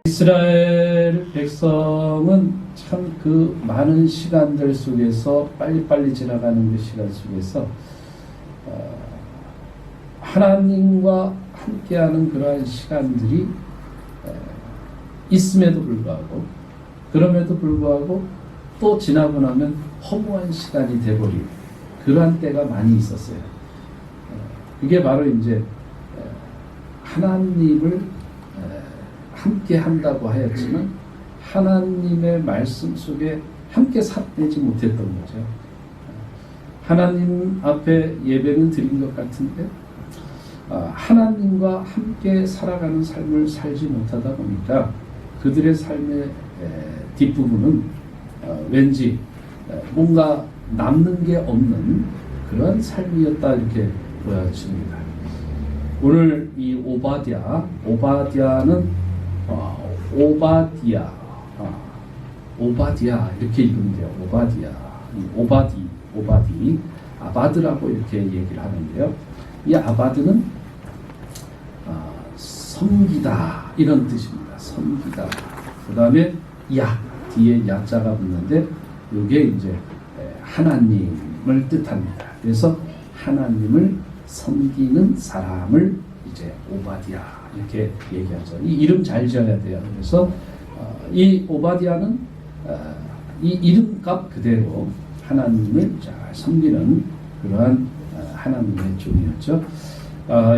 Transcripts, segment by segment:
이스라엘 백성은 참 그 많은 시간들 속에서 빨리빨리 지나가는 그 시간 속에서 하나님과 함께하는 그러한 시간들이 있음에도 불구하고 그럼에도 불구하고 또 지나고 나면 허무한 시간이 돼버리고 그러한 때가 많이 있었어요. 그게 바로 이제 하나님을 함께 한다고 하였지만 하나님의 말씀 속에 함께 살지 못했던 거죠. 하나님 앞에 예배는 드린 것 같은데 하나님과 함께 살아가는 삶을 살지 못하다 보니까 그들의 삶의 뒷부분은 왠지 뭔가 남는 게 없는 그런 삶이었다 이렇게 보여집니다. 오늘 이 오바댜는 오바디아 이렇게 읽으면 돼요. 오바디, 아바드라고 이렇게 얘기를 하는데요. 이 아바드는 섬기다 이런 뜻입니다. 섬기다. 그 다음에 뒤에 야자가 붙는데 이게 이제 하나님을 뜻합니다. 그래서 하나님을 섬기는 사람을 이제 오바디아 이렇게 얘기하죠. 이 이름 잘 지어야 돼요. 그래서 이 오바디아는 이 이름값 그대로 하나님을 잘 섬기는 그러한 하나님의 종이었죠.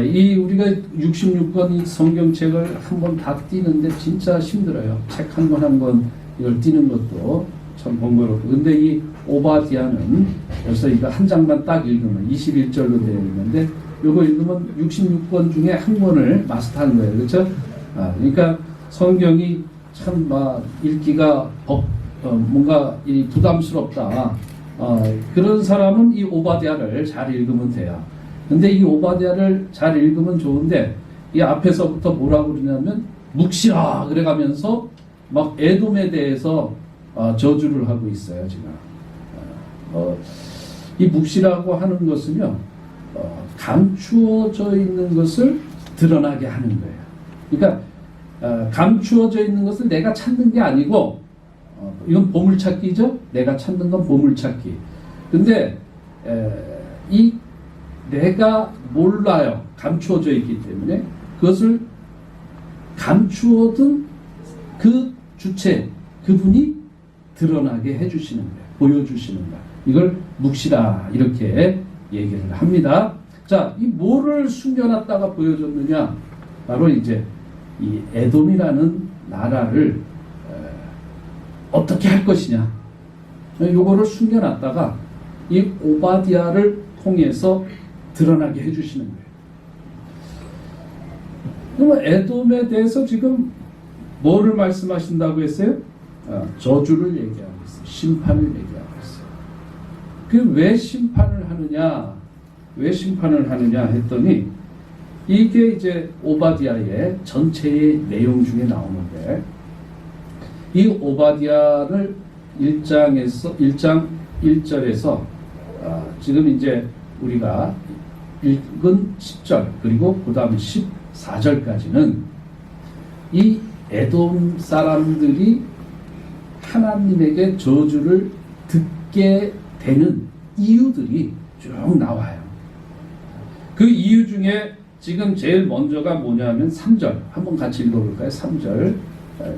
이 우리가 66권 이 성경책을 한번 다 띄는데 진짜 힘들어요. 책 한 권 한 권 이걸 띄는 것도 참 번거롭고. 근데 이 오바디아는 벌써 이거 한 장만 딱 읽으면 21절로 되어 있는데 요거 읽으면 66권 중에 한 권을 마스터하는 거예요. 그렇죠? 그러니까 성경이 참 막 읽기가 뭔가 이 부담스럽다. 그런 사람은 이 오바댜를 잘 읽으면 돼요. 근데 이 오바댜를 잘 읽으면 좋은데 이 앞에서부터 뭐라고 그러냐면 묵시라 그래가면서 막 에돔에 대해서 저주를 하고 있어요. 지금 이 묵시라고 하는 것은요 감추어져 있는 것을 드러나게 하는 거예요. 그러니까 감추어져 있는 것을 내가 찾는 게 아니고 이건 보물찾기죠. 내가 찾는 건 보물찾기. 근데 이 내가 몰라요. 감추어져 있기 때문에 그것을 감추어둔 그 주체 그분이 드러나게 해주시는 거예요. 보여주시는 거예요. 이걸 묵시라 이렇게 얘기를 합니다. 자, 이 뭐를 숨겨놨다가 보여줬느냐? 바로 이제 이 에돔이라는 나라를 어떻게 할 것이냐? 요거를 숨겨놨다가 이 오바댜를 통해서 드러나게 해주시는 거예요. 그러면 에돔에 대해서 지금 뭐를 말씀하신다고 했어요? 저주를 얘기하고 있어요. 심판을 얘기하고 있어요. 그 왜 심판을 하느냐? 왜 심판을 하느냐 했더니 이게 이제 오바댜의 전체의 내용 중에 나오는데 이 오바댜를 1장 1절에서 지금 이제 우리가 읽은 10절 그리고 그 다음 14절까지는 이 에돔 사람들이 하나님에게 저주를 듣게 되는 이유들이 쭉 나와요. 그 이유 중에 지금 제일 먼저가 뭐냐면 3절 한번 같이 읽어볼까요? 3절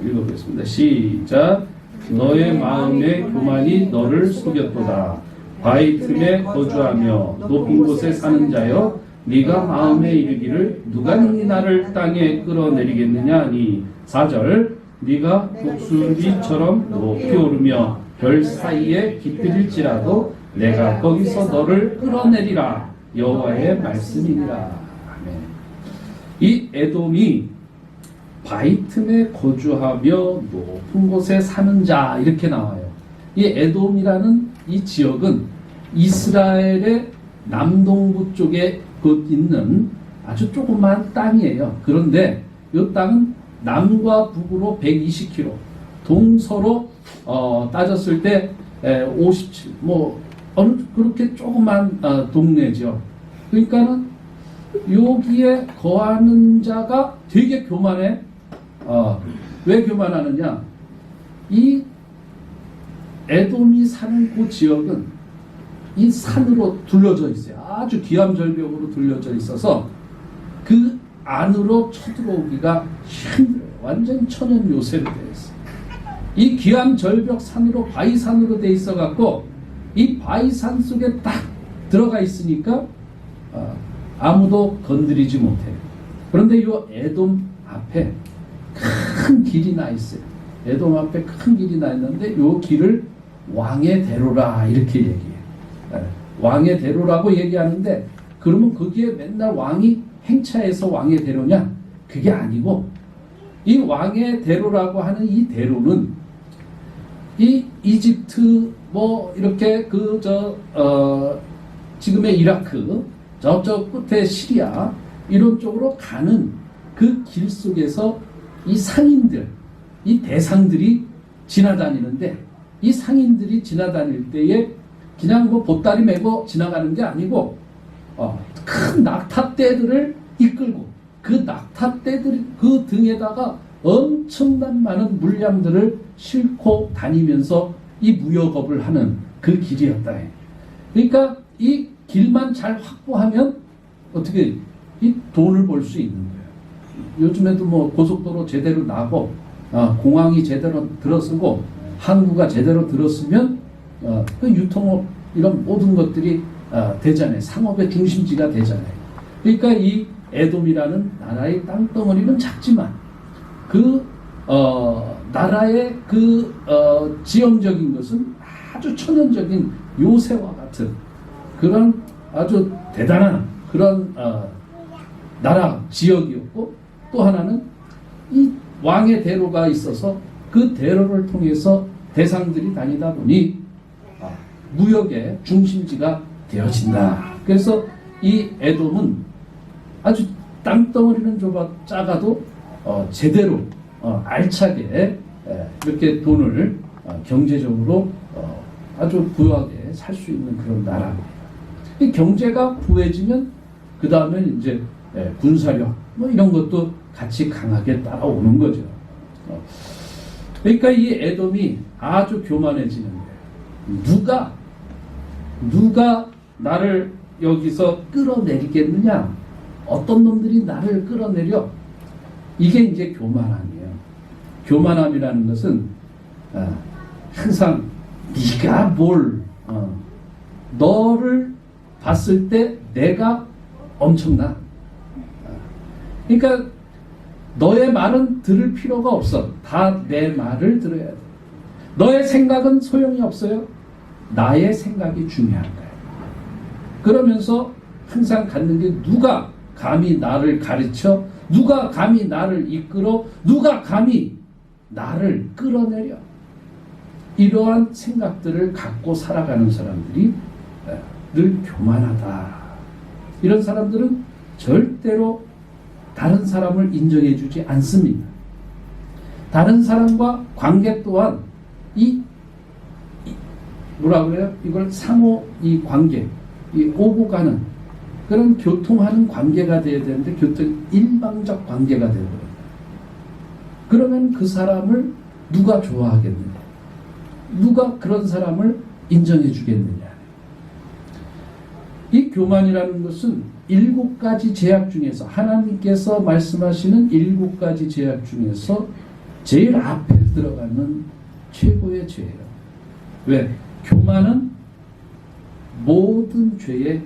읽어보겠습니다. 시작. 너의 마음의 교만이 너를 속였도다. 바위 틈에 거주하며 높은 곳에 사는 자여 네가 마음에 이르기를 누가 능히 나를 땅에 끌어내리겠느냐 하니 4절 네가 독수리처럼 높이 오르며 별 사이에 깃들일지라도 내가 거기서 너를 끌어내리라 여호와의 말씀이니라. 이 에돔이 바위 틈에 거주하며 높은 곳에 사는 자 이렇게 나와요. 이 에돔이라는 이 지역은 이스라엘의 남동부 쪽에 있는 아주 조그만 땅이에요. 그런데 이 땅은 남과 북으로 120km, 동서로 따졌을 때 57, 어느 그렇게 조그만 동네죠. 그러니까는 여기에 거하는 자가 되게 교만해. 왜 교만하느냐? 이 에돔이 사는 그 지역은 이 산으로 둘러져 있어요. 아주 기암절벽으로 둘러져 있어서 그 안으로 쳐들어오기가 힘들어요. 완전 천연 요새로 되어 있어요. 이 기암절벽 산으로 바위산으로 되어 있어 갖고 이 바위산 속에 딱 들어가 있으니까 아무도 건드리지 못해요. 그런데 이 에돔 앞에 큰 길이 나 있어요. 에돔 앞에 큰 길이 나 있는데 이 길을 왕의 대로라 이렇게 얘기해요. 왕의 대로라고 얘기하는데 그러면 거기에 맨날 왕이 행차해서 왕의 대로냐? 그게 아니고 이 왕의 대로라고 하는 이 대로는 이 이집트 뭐 이렇게 지금의 이라크 저쪽 끝에 시리아 이런 쪽으로 가는 그 길 속에서 이 상인들, 이 대상들이 지나다니는데 이 상인들이 지나다닐 때에 그냥 뭐 보따리 메고 지나가는 게 아니고 큰 낙타떼들을 이끌고 그 낙타떼들 그 등에다가 엄청난 많은 물량들을 싣고 다니면서 이 무역업을 하는 그 길이었다. 그러니까 이 길만 잘 확보하면 어떻게 이 돈을 벌 수 있는 거예요. 요즘에도 뭐 고속도로 제대로 나고 공항이 제대로 들어서고 항구가 제대로 들었으면 그 유통업 이런 모든 것들이 되잖아요. 상업의 중심지가 되잖아요. 그러니까 이 에돔이라는 나라의 땅덩어리는 작지만 그 나라의 그 지형적인 것은 아주 천연적인 요새와 같은 그런 아주 대단한 그런 나라 지역이었고 또 하나는 이 왕의 대로가 있어서 그 대로를 통해서 대상들이 다니다 보니 무역의 중심지가 되어진다. 그래서 이 에돔은 아주 땅덩어리는 작아도 제대로 알차게 이렇게 돈을 경제적으로 아주 부유하게 살 수 있는 그런 나라입니다. 이 경제가 부해지면 그 다음에 이제 군사력 뭐 이런 것도 같이 강하게 따라오는 거죠. 그러니까 이 에돔이 아주 교만해지는 거예요. 누가 나를 여기서 끌어내리겠느냐? 어떤 놈들이 나를 끌어내려? 이게 이제 교만함이에요. 교만함이라는 것은 항상 네가 너를 봤을 때 내가 엄청나. 그러니까 너의 말은 들을 필요가 없어. 다 내 말을 들어야 돼. 너의 생각은 소용이 없어요. 나의 생각이 중요한 거예요. 그러면서 항상 갖는 게 누가 감히 나를 가르쳐? 누가 감히 나를 이끌어? 누가 감히 나를 끌어내려? 이러한 생각들을 갖고 살아가는 사람들이 늘 교만하다. 이런 사람들은 절대로 다른 사람을 인정해주지 않습니다. 다른 사람과 관계 또한 뭐라 그래요? 이걸 상호 이 관계, 이 오고 가는 그런 교통하는 관계가 되어야 되는데 일방적 관계가 되어버려요. 그러면 그 사람을 누가 좋아하겠느냐? 누가 그런 사람을 인정해 주겠느냐? 이 교만이라는 것은 7가지 죄악 중에서 하나님께서 말씀하시는 7가지 죄악 중에서 제일 앞에 들어가는 최고의 죄예요. 왜? 교만은 모든 죄의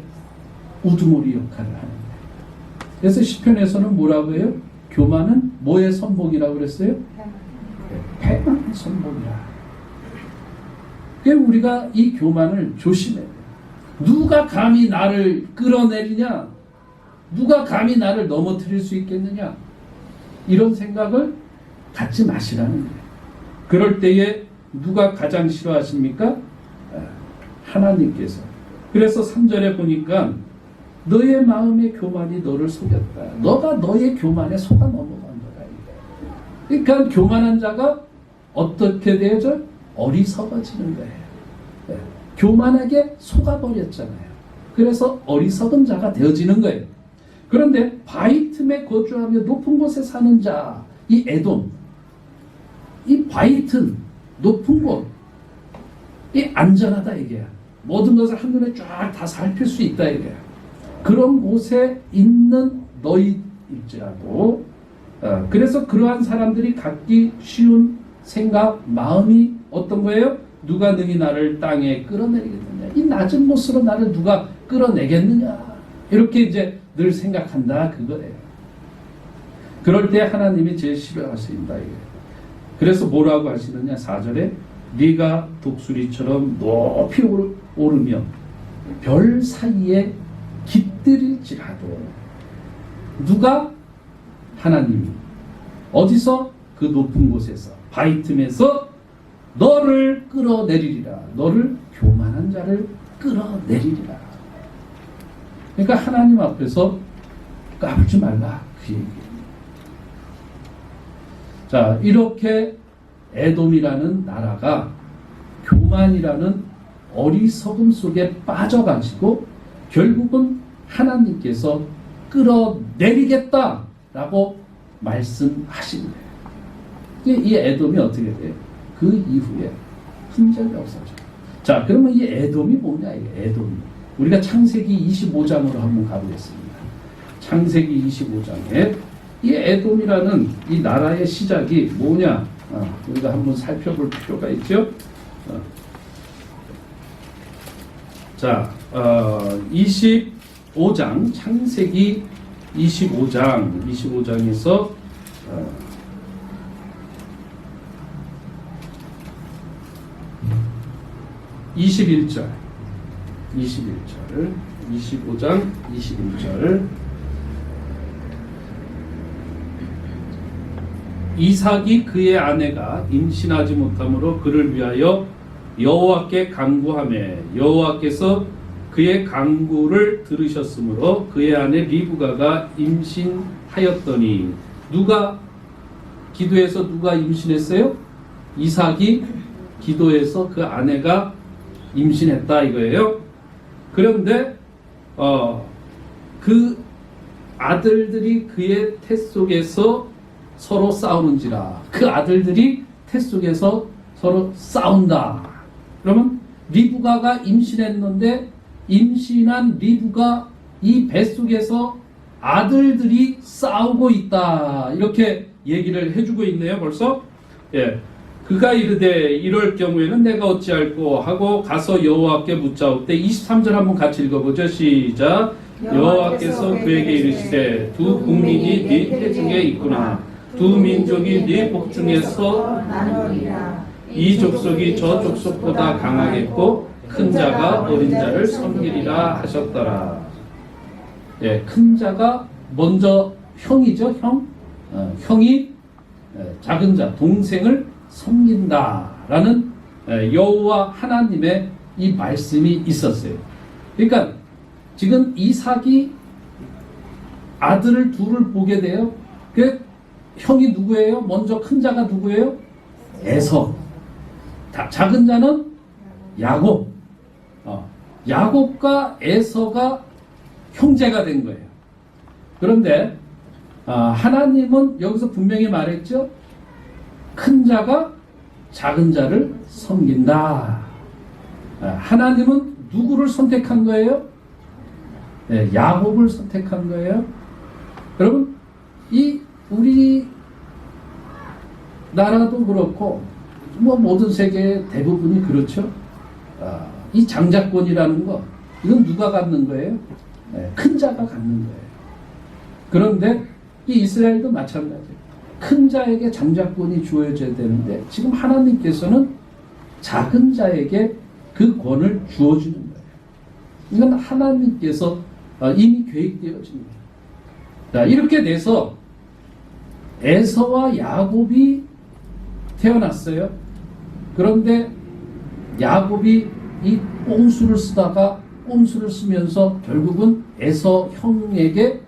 우두머리 역할을 하는 거예요. 그래서 시편에서는 뭐라고 해요? 교만은 뭐의 선봉이라고 그랬어요? 패망의 선봉이라. 그러니까 우리가 이 교만을 조심해야 돼요. 누가 감히 나를 끌어내리냐? 누가 감히 나를 넘어뜨릴 수 있겠느냐? 이런 생각을 갖지 마시라는 거예요. 그럴 때에 누가 가장 싫어하십니까? 하나님께서. 그래서 3절에 보니까 너의 마음의 교만이 너를 속였다. 너가 너의 교만에 속아 넘어간 거다. 그러니까 교만한 자가 어떻게 되죠? 어리석어지는 거예요. 교만하게 속아버렸잖아요. 그래서 어리석은 자가 되어지는 거예요. 그런데 바위 틈에 거주하며 높은 곳에 사는 자, 이 에돔, 이 바이튼 높은 곳, 이 안전하다 이게야. 모든 것을 한눈에 쫙 다 살필 수 있다 이게야. 그런 곳에 있는 너희일지라도 그래서 그러한 사람들이 갖기 쉬운 생각, 마음이 어떤 거예요? 누가 능히 나를 땅에 끌어내리겠느냐? 이 낮은 곳으로 나를 누가 끌어내겠느냐? 이렇게 이제 늘 생각한다 그거예요. 그럴 때 하나님이 제일 싫어하신다 이게. 그래서 뭐라고 하시느냐? 4절에 네가 독수리처럼 높이 오르며 별 사이에 깃들일지라도 누가? 하나님이 어디서? 그 높은 곳에서 바이틈에서 너를 끌어내리리라. 너를 교만한 자를 끌어내리리라. 그러니까 하나님 앞에서 까불지 말라 그 얘기예요. 자, 이렇게 에돔이라는 나라가 교만이라는 어리석음 속에 빠져가지고 결국은 하나님께서 끌어내리겠다라고 말씀하신 거예요. 이 에돔이 어떻게 돼요? 그 이후에 흔적이 없어져. 자, 그러면 이 에돔이 뭐냐? 이 에돔이. 우리가 창세기 25장으로 한번 가보겠습니다. 창세기 25장에 이 에돔이라는 이 나라의 시작이 뭐냐? 우리가 한번 살펴볼 필요가 있죠. 자, 25장, 창세기 25장에서 21절, 25장 21절. 이삭이 그의 아내가 임신하지 못함으로 그를 위하여 여호와께 간구하매 여호와께서 그의 간구를 들으셨으므로 그의 아내 리브가가 임신하였더니 누가 기도해서 누가 임신했어요? 이삭이 기도해서 그 아내가 임신했다 이거예요. 그런데 그 아들들이 그의 태 속에서 서로 싸우는지라. 그 아들들이 태 속에서 서로 싸운다. 그러면 리브가가 임신했는데 임신한 리브가 이 뱃속에서 아들들이 싸우고 있다. 이렇게 얘기를 해주고 있네요. 벌써. 예. 그가 이르되 이럴 경우에는 내가 어찌할꼬 하고 가서 여호와께 묻자오되 23절 한번 같이 읽어보죠. 시작. 여호와께서 그에게 이르시되 두 국민이 네 태중에 있구나. 두 민족이 네 복중에서 나누리라. 이 족속이 저 족속보다 강하겠고 큰 자가 어린 자를 섬기리라 하셨더라. 예, 큰 자가 먼저 형이죠. 형이 작은 자 동생을 섬긴다라는 여호와 하나님의 이 말씀이 있었어요. 그러니까 지금 이삭이 아들을 둘을 보게 돼요. 그 형이 누구예요? 먼저 큰 자가 누구예요? 에서. 작은 자는 야곱. 야곱과 에서가 형제가 된 거예요. 그런데 하나님은 여기서 분명히 말했죠. 큰 자가 작은 자를 섬긴다. 하나님은 누구를 선택한 거예요? 네, 야곱을 선택한 거예요. 여러분, 이 우리 나라도 그렇고 모든 세계 대부분이 그렇죠. 이 장자권이라는 거 이건 누가 갖는 거예요? 네, 큰 자가 갖는 거예요. 그런데 이 이스라엘도 마찬가지예요. 큰 자에게 장자권이 주어져야 되는데 지금 하나님께서는 작은 자에게 그 권을 주어주는 거예요. 이건 하나님께서 이미 계획되어진 거예요. 자, 이렇게 돼서 에서와 야곱이 태어났어요. 그런데 야곱이 이 꼼수를 쓰다가 꼼수를 쓰면서 결국은 에서 형에게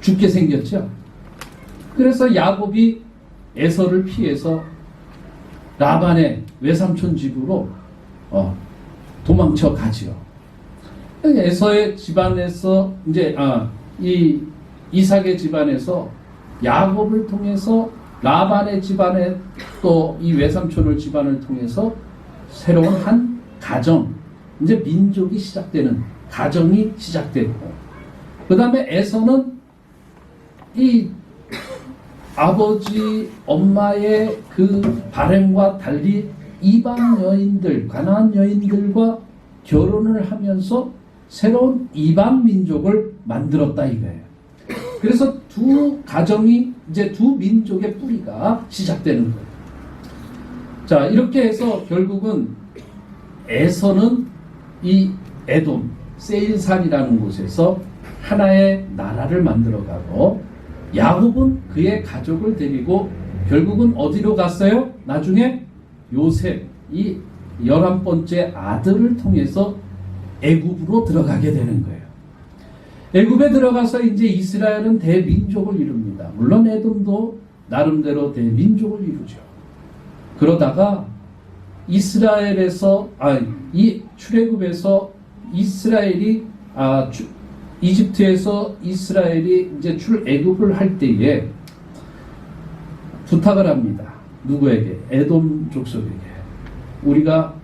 죽게 생겼죠. 그래서 야곱이 에서를 피해서 라반의 외삼촌 집으로 도망쳐 가지요. 에서의 집안에서 이제 이 이삭의 집안에서 야곱을 통해서 라반의 집안에 또 이 외삼촌을 집안을 통해서 새로운 한 가정, 이제 민족이 시작되는 가정이 시작되고, 그 다음에 에서는 이 아버지 엄마의 그 바램과 달리 이방 여인들, 가나안 여인들과 결혼을 하면서 새로운 이방 민족을 만들었다 이거예요. 그래서 두 가정이 이제 두 민족의 뿌리가 시작되는 거예요. 자, 이렇게 해서 결국은 에서는 이 에돔, 세일산이라는 곳에서 하나의 나라를 만들어가고, 야곱은 그의 가족을 데리고 결국은 어디로 갔어요? 나중에 요셉, 이 11번째 아들을 통해서 애굽으로 들어가게 되는 거예요. 애굽에 들어가서 이제 이스라엘은 대민족을 이룹니다. 물론 에돔도 나름대로 대민족을 이루죠. 그러다가 이스라엘에서 이 출애굽에서 이스라엘이 이집트에서 이스라엘이 이제 출애굽을 할 때에 부탁을 합니다. 누구에게? 에돔 족속에게. 우리가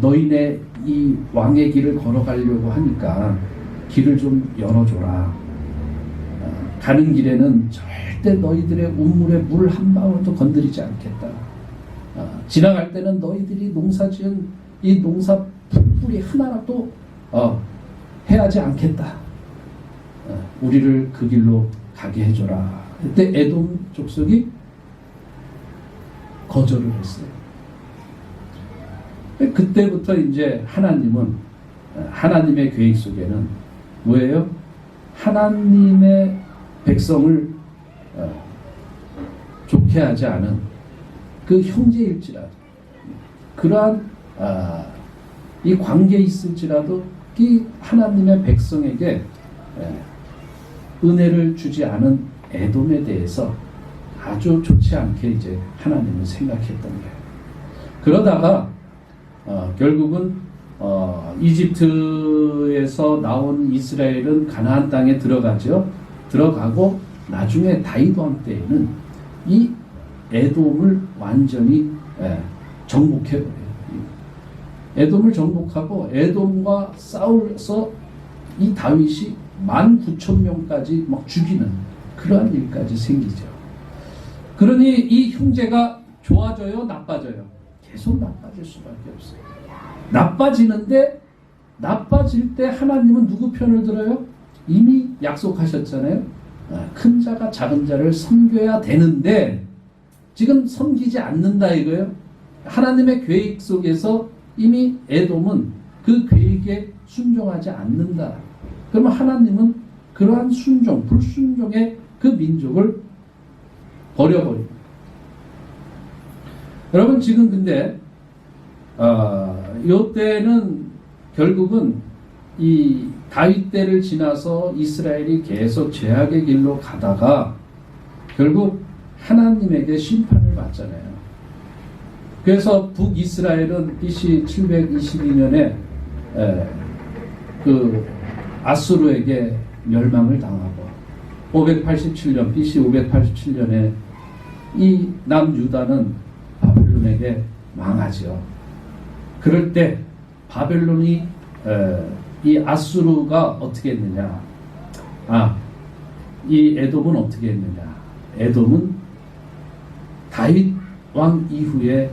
너희네 이 왕의 길을 걸어가려고 하니까 길을 좀 열어줘라. 가는 길에는 절대 너희들의 우물에 물 한 방울도 건드리지 않겠다. 지나갈 때는 너희들이 농사지은 이 농사 풀뿌리 하나라도 해하지 않겠다. 우리를 그 길로 가게 해줘라. 그때 에돔 족속이 거절을 했어요. 그때부터 이제 하나님은, 하나님의 계획 속에는 뭐예요? 하나님의 백성을 좋게 하지 않은 그 형제일지라도, 그러한 이 관계에 있을지라도 이 하나님의 백성에게 은혜를 주지 않은 에돔에 대해서 아주 좋지 않게 이제 하나님은 생각했던 거예요. 그러다가 결국은 이집트에서 나온 이스라엘은 가나안 땅에 들어가죠. 들어가고 나중에 다윗 왕 때에는 이 에돔을 완전히 정복해버려요. 에돔을 정복하고 에돔과 싸워서 이 다윗이 19,000명까지 막 죽이는 그러한 일까지 생기죠. 그러니 이 형제가 좋아져요? 나빠져요? 계속 나빠질 수밖에 없어요. 나빠지는데, 나빠질 때 하나님은 누구 편을 들어요? 이미 약속하셨잖아요. 큰 자가 작은 자를 섬겨야 되는데 지금 섬기지 않는다 이거예요. 하나님의 계획 속에서 이미 에돔은 그 계획에 순종하지 않는다. 그러면 하나님은 그러한 순종, 불순종의 그 민족을 버려버립니다. 여러분 지금 근데 이때는 결국은 이 다윗 때를 지나서 이스라엘이 계속 죄악의 길로 가다가 결국 하나님에게 심판을 받잖아요. 그래서 북이스라엘은 BC 722년에 그 아수르에게 멸망을 당하고 587년 BC 587년에 이 남유다는 바벨론에게 망하죠. 그럴 때 바벨론이 이 아수르가 어떻게 했느냐? 이 에돔은 어떻게 했느냐? 에돔은 다윗 왕 이후에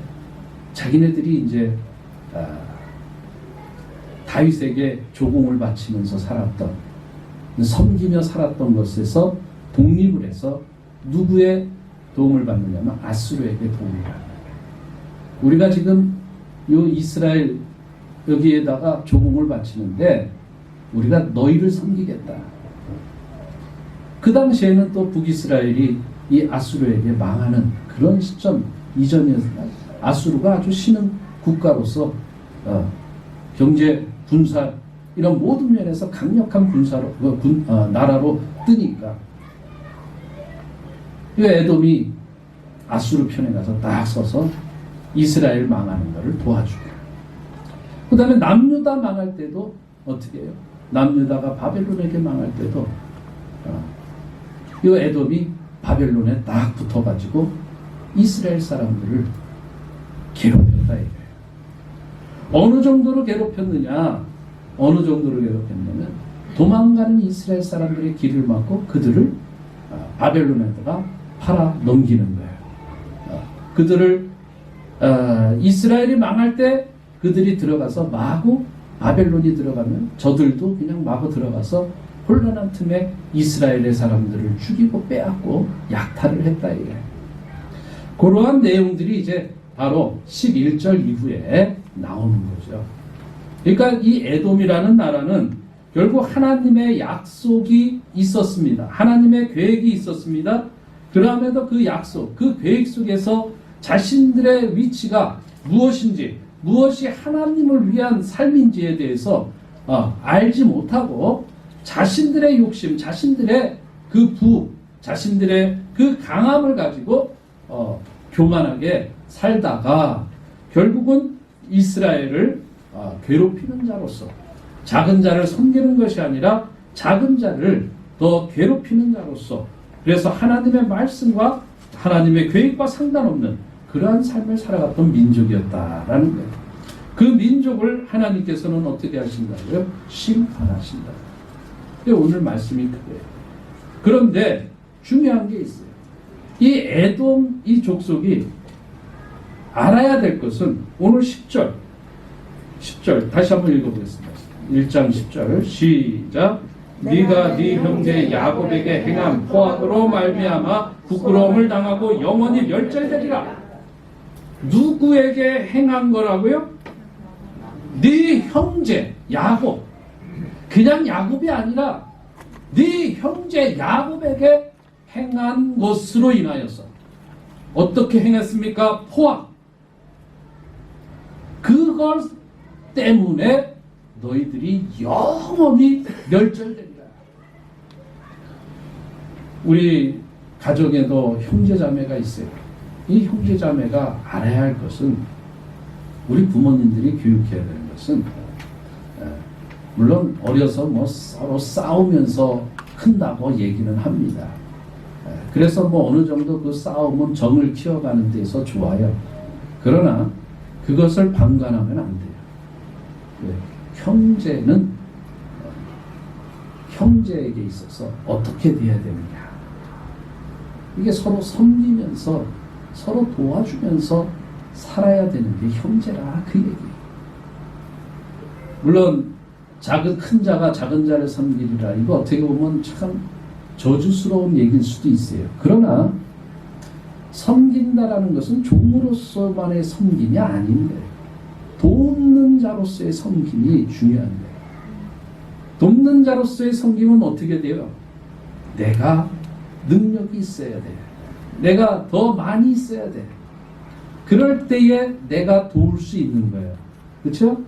자기네들이 이제 다윗에게 조공을 바치면서 살았던, 섬기며 살았던 것에서 독립을 해서 누구의 도움을 받느냐면 아수르에게 도움을 받는 거예요. 우리가 지금 요 이스라엘 여기에다가 조공을 바치는데 우리가 너희를 섬기겠다. 그 당시에는 또 북이스라엘이 이 아수르에게 망하는 그런 시점 이전이었습니다. 아수르가 아주 신흥 국가로서 경제, 군사 이런 모든 면에서 강력한 군사로 나라로 뜨니까 이 에돔이 아수르 편에 가서 딱 서서 이스라엘 망하는 것을 도와주고, 그 다음에 남유다 망할 때도 어떻게 해요? 남유다가 바벨론에게 망할 때도 이 에돔이 바벨론에 딱 붙어가지고 이스라엘 사람들을 괴롭혔다 이거예요. 어느 정도로 괴롭혔느냐? 어느 정도로 괴롭혔냐면 도망가는 이스라엘 사람들의 길을 막고 그들을 바벨론에다가 팔아 넘기는 거예요. 그들을 이스라엘이 망할 때 그들이 들어가서 마구 바벨론이 들어가면 저들도 그냥 마구 들어가서 혼란한 틈에 이스라엘의 사람들을 죽이고 빼앗고 약탈을 했다 이거예요. 그러한 내용들이 이제 바로 11절 이후에 나오는 거죠. 그러니까 이 에돔이라는 나라는 결국 하나님의 약속이 있었습니다. 하나님의 계획이 있었습니다. 그럼에도 그 약속, 그 계획 속에서 자신들의 위치가 무엇인지, 무엇이 하나님을 위한 삶인지에 대해서 알지 못하고 자신들의 욕심, 자신들의 그 부, 자신들의 그 강함을 가지고 교만하게 살다가 결국은 이스라엘을 괴롭히는 자로서 작은 자를 섬기는 것이 아니라 작은 자를 더 괴롭히는 자로서 그래서 하나님의 말씀과 하나님의 계획과 상관없는 그러한 삶을 살아갔던 민족이었다라는 거예요. 그 민족을 하나님께서는 어떻게 하신다고요? 심판하신다. 오늘 말씀이 그거예요. 그런데 중요한 게 있어요. 이 에돔 이 족속이 알아야 될 것은 오늘 10절 다시 한번 읽어보겠습니다. 1장 10절 시작. 네가 네 형제 야곱에게 행한 포악으로 말미암아 부끄러움을 당하고 영원히 멸절되리라. 누구에게 행한 거라고요? 네 형제 야곱. 그냥 야곱이 아니라 네 형제 야곱에게 행한 것으로 인하여서 어떻게 행했습니까? 포악. 그것 때문에 너희들이 영원히 멸절됩니다. 우리 가족에도 형제자매가 있어요. 이 형제자매가 알아야 할 것은 우리 부모님들이 교육해야 되는 것은 물론 어려서 뭐 서로 싸우면서 큰다고 얘기는 합니다. 그래서 뭐 어느 정도 그 싸움은 정을 키워가는 데서 좋아요. 그러나 그것을 방관하면 안 돼요. 형제는 형제에게 있어서 어떻게 돼야 되느냐. 이게 서로 섬기면서 서로 도와주면서 살아야 되는 게 형제라 그 얘기예요. 물론 큰 자가 작은 자를 섬기리라. 이거 어떻게 보면 참 저주스러운 얘기일 수도 있어요. 그러나 섬긴다라는 것은 종으로서만의 섬김이 아닌데 돕는 자로서의 섬김이 중요한데 돕는 자로서의 섬김은 어떻게 돼요? 내가 능력이 있어야 돼. 내가 더 많이 있어야 돼. 그럴 때에 내가 도울 수 있는 거예요. 그렇죠?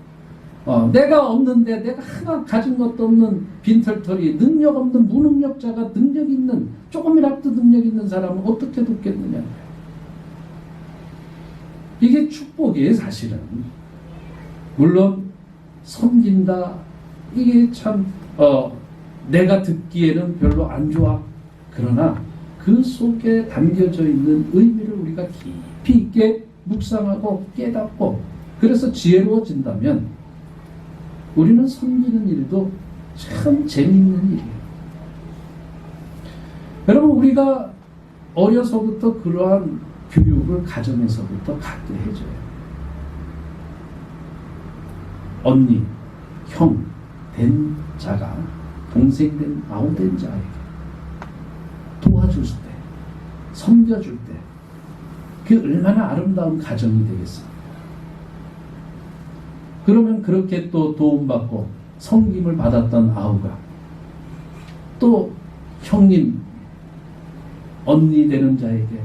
내가 없는데 내가 하나 가진 것도 없는 빈털터리 능력 없는 무능력자가 능력 있는 조금이라도 능력 있는 사람은 어떻게 돕겠느냐. 이게 축복이에요. 사실은. 물론 섬긴다 이게 참 내가 듣기에는 별로 안 좋아. 그러나 그 속에 담겨져 있는 의미를 우리가 깊이 있게 묵상하고 깨닫고 그래서 지혜로워진다면 우리는 섬기는 일도 참 재미있는 일이에요. 여러분 우리가 어려서부터 그러한 교육을 가정에서부터 갖게 해줘요. 언니, 형, 된 자가 동생 된 아우된 자에게 도와줄 때, 섬겨줄 때 그게 얼마나 아름다운 가정이 되겠어요. 그러면 그렇게 또 도움받고 섬김을 받았던 아우가 또 형님, 언니 되는 자에게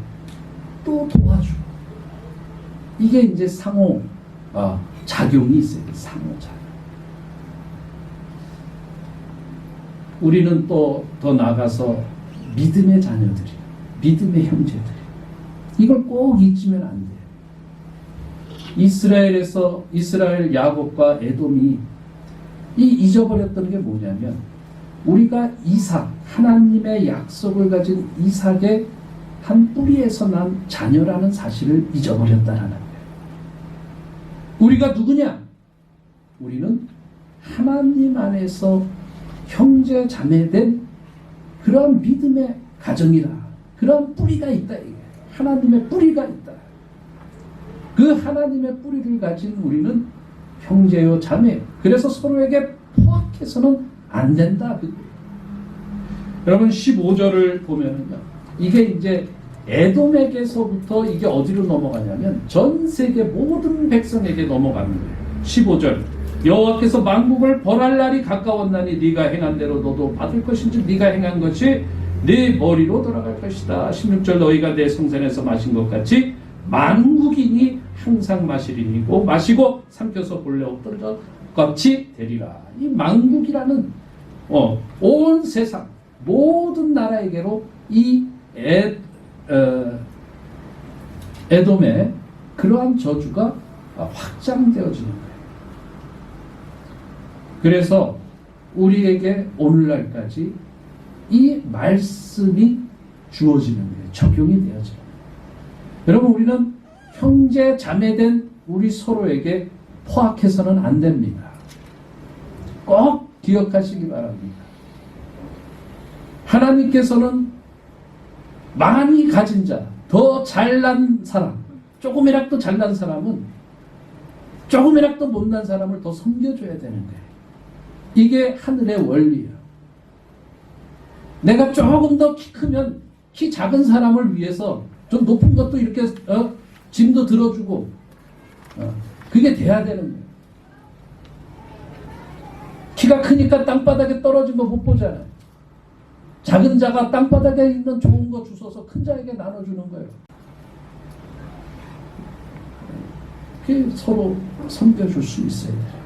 또 도와주고 이게 이제 상호 작용이 있어요. 상호작용. 우리는 또 더 나가서 믿음의 자녀들이, 믿음의 형제들이 이걸 꼭 잊으면 안 돼요. 이스라엘 야곱과 에돔이 잊어버렸던 게 뭐냐면 우리가 이삭, 하나님의 약속을 가진 이삭의 한 뿌리에서 난 자녀라는 사실을 잊어버렸다라는 거예요. 우리가 누구냐? 우리는 하나님 안에서 형제 자매된 그런 믿음의 가정이라, 그런 뿌리가 있다. 하나님의 뿌리가 있다. 그 하나님의 뿌리를 가진 우리는 형제요 자매. 그래서 서로에게 포악해서는 안 된다. 여러분 15절을 보면은요, 이게 이제 에돔에게서부터 이게 어디로 넘어가냐면 전 세계 모든 백성에게 넘어가는 거예요. 15절, 여호와께서 만국을 벌할 날이 가까웠나니 네가 행한 대로 너도 받을 것인지 네가 행한 것이 네 머리로 돌아갈 것이다. 16절, 너희가 내 성산에서 마신 것 같이 만국인이 항상 마시리니고 마시고 삼켜서 본래 없던 것 같이 되리라. 이 만국이라는 온 세상 모든 나라에게로 이 에돔의 그러한 저주가 확장되어지는 거예요. 그래서 우리에게 오늘날까지 이 말씀이 주어지는 거예요. 적용이 되어지는 거예요. 여러분, 우리는 형제 자매된 우리 서로에게 포악해서는 안 됩니다. 꼭 기억하시기 바랍니다. 하나님께서는 많이 가진 자, 더 잘난 사람, 조금이라도 잘난 사람은 조금이라도 못난 사람을 더 섬겨줘야 되는 거예요. 이게 하늘의 원리예요. 내가 조금 더 키 크면 키 작은 사람을 위해서 좀 높은 것도 이렇게 짐도 들어주고 그게 돼야 되는 거예요. 키가 크니까 땅바닥에 떨어진 거 못 보잖아요. 작은 자가 땅바닥에 있는 좋은 거 주워서 큰 자에게 나눠주는 거예요. 그게 서로 섬겨줄 수 있어야 돼요.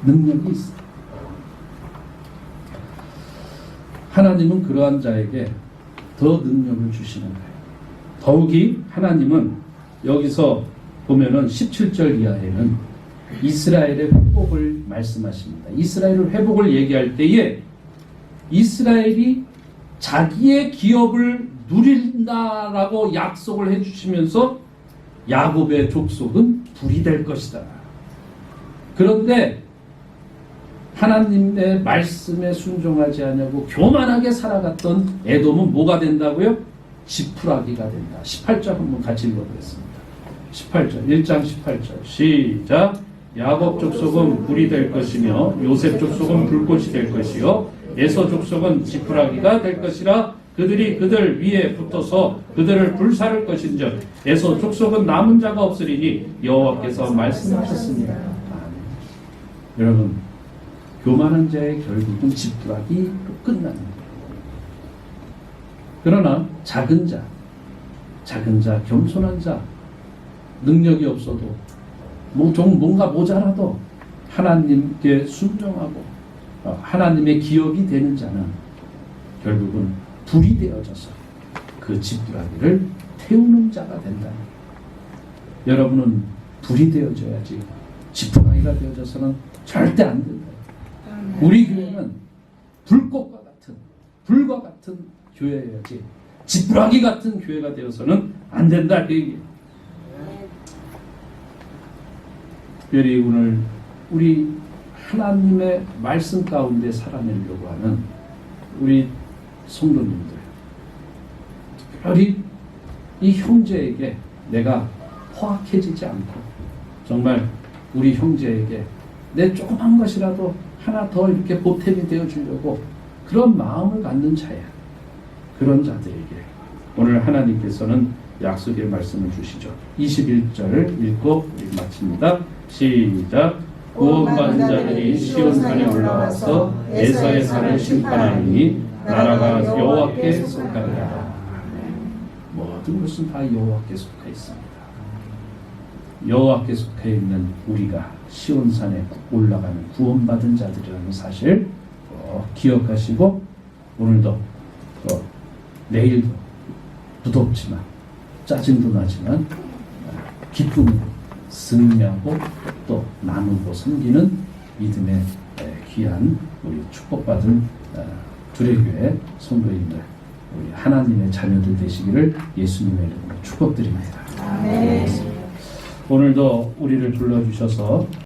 능력이 있어요. 하나님은 그러한 자에게 더 능력을 주시는 거예요. 더욱이 하나님은 여기서 보면은 17절 이하에는 이스라엘의 회복을 말씀하십니다. 이스라엘의 회복을 얘기할 때에 이스라엘이 자기의 기업을 누린다라고 약속을 해주시면서 야곱의 족속은 불이 될 것이다. 그런데 하나님의 말씀에 순종하지 않냐고 교만하게 살아갔던 에돔은 뭐가 된다고요? 지푸라기가 된다. 18절 한번 같이 읽어보겠습니다. 18절, 1장 18절 시작. 야곱 족속은 불이 될 것이며 요셉 족속은 불꽃이 될 것이요 에서 족속은 지푸라기가 될 것이라. 그들이 그들 위에 붙어서 그들을 불사를 것인즉 에서 족속은 남은 자가 없으리니 여호와께서 말씀하셨습니다. 여러분, 교만한 자의 결국은 지푸라기로 끝나는 거예요. 그러나 작은 자, 겸손한 자, 능력이 없어도 뭔가 모자라도 하나님께 순종하고 하나님의 기업이 되는 자는 결국은 불이 되어져서 그 지푸라기를 태우는 자가 된다. 여러분은 불이 되어져야지 지푸라기가 되어져서는 절대 안 된다. 우리 교회는 불과 같은 교회여야지 지푸라기 같은 교회가 되어서는 안 된다. 특별히 오늘 우리 하나님의 말씀 가운데 살아내려고 하는 우리 성도님들, 특별히 이 형제에게 내가 포악해지지 않고 정말 우리 형제에게 내 조그만 것이라도 하나 더 이렇게 보탬이 되어주려고 그런 마음을 갖는 자야. 그런 자들에게 오늘 하나님께서는 약속의 말씀을 주시죠. 21절을 읽고 우리 마칩니다. 시작. 구원받은 자들이 시온산에 올라와서 에서의 산을 심판하니 나라가 여호와께 속하리라. 모든 것은 다 여호와께 속해 있습니다. 여호와께 속해 있는 우리가 시온산에 올라가는 구원받은 자들이라는 사실 기억하시고 오늘도 내일도 두렵지만 짜증도 나지만 기쁨으로 승리하고 또 나누고 섬기는 믿음의 귀한 우리 축복받은 두레교회 성도님들 우리 하나님의 자녀들 되시기를 예수님의 이름으로 축복드립니다. 오늘도 우리를 불러주셔서